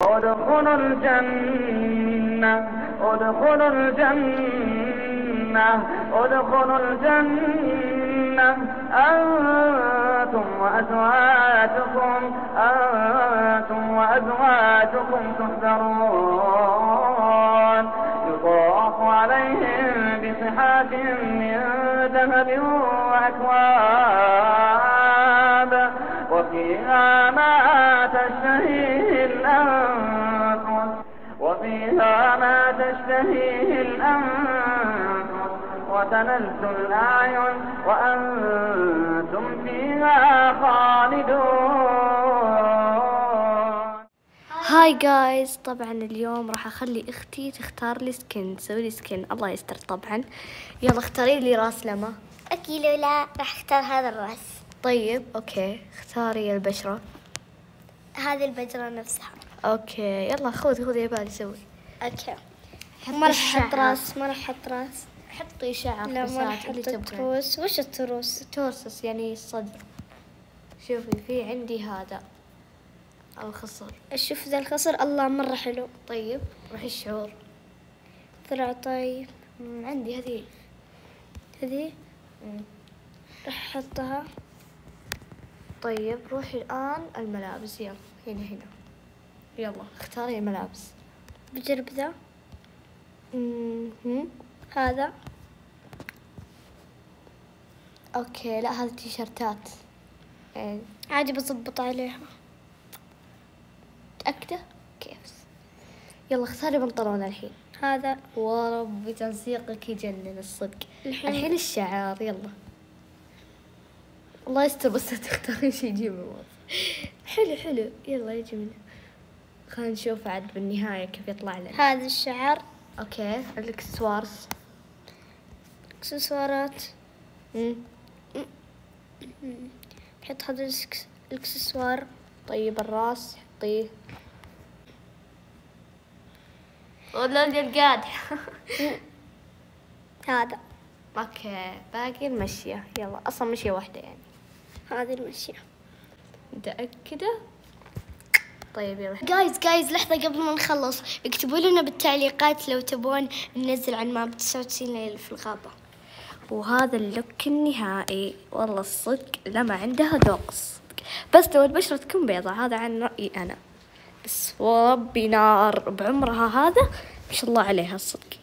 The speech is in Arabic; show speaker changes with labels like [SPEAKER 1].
[SPEAKER 1] ادخلوا الجنة ادخلوا الجنة ادخلوا الجنة أنتم وأزواجكم تحبرون يطاف عليهم بصحاف من ذهب وأكواب وفيها ما تشتهيه الأنفس وتلذ الأعين وأنتم فيها خالدون.
[SPEAKER 2] هاي جايز، طبعا اليوم راح اخلي اختي تختار لي سكين، تسوي لي سكين. الله يستر طبعا. يلا اختاري لي راس لما.
[SPEAKER 3] أكيد لا، راح اختار هذا الراس.
[SPEAKER 2] طيب اوكي، اختاري البشرة.
[SPEAKER 3] هذه البجرة نفسها.
[SPEAKER 2] اوكي يلا خذي يبالي سوي.
[SPEAKER 3] اوكي، ما راح احط راس.
[SPEAKER 2] حطي شعر.
[SPEAKER 3] لا ما راح احط التروس. وش التروس؟
[SPEAKER 2] تورسس يعني الصدر. شوفي في عندي هذا الخصر.
[SPEAKER 3] اشوف ذا الخصر، الله مرة حلو.
[SPEAKER 2] طيب روحي الشعور.
[SPEAKER 3] طلع طيب.
[SPEAKER 2] عندي هذه.
[SPEAKER 3] راح احطها.
[SPEAKER 2] طيب روحي الآن الملابس. يلا هنا يلا اختاري الملابس.
[SPEAKER 3] بجرب ذا. هذا.
[SPEAKER 2] اوكي لا هذا تيشرتات يعني
[SPEAKER 3] عادي بضبط عليها.
[SPEAKER 2] متأكدة؟ كيف؟ يلا اختاري بنطلون الحين.
[SPEAKER 3] هذا.
[SPEAKER 2] وربي تنسيقك يجنن الصدق. الحين الشعر. يلا الله يستر، بس تختاري شيء يجيب الوضع. حلو يلا يجي منه. خلينا نشوف عاد بالنهاية كيف يطلع لنا.
[SPEAKER 3] هذا الشعر.
[SPEAKER 2] اوكي الاكسسوارز.
[SPEAKER 3] اكسسوارات. بحط هذا الاكسسوار.
[SPEAKER 2] طيب الراس حطيه. ولا القادح.
[SPEAKER 3] هذا.
[SPEAKER 2] اوكي باقي المشية. يلا اصلا مشية واحدة يعني.
[SPEAKER 3] هذه المشية.
[SPEAKER 2] متأكدة؟ طيب يلا
[SPEAKER 3] جايز لحظة قبل ما نخلص، اكتبوا لنا بالتعليقات لو تبون ننزل عن ماب 99 ليلة في الغابة.
[SPEAKER 2] وهذا اللوك النهائي. والله الصدق لما عندها ذوق الصدق، بس لو البشرة تكون بيضة. هذا عن رأيي أنا، بس وربي نار بعمرها هذا ما شاء الله عليها الصدق.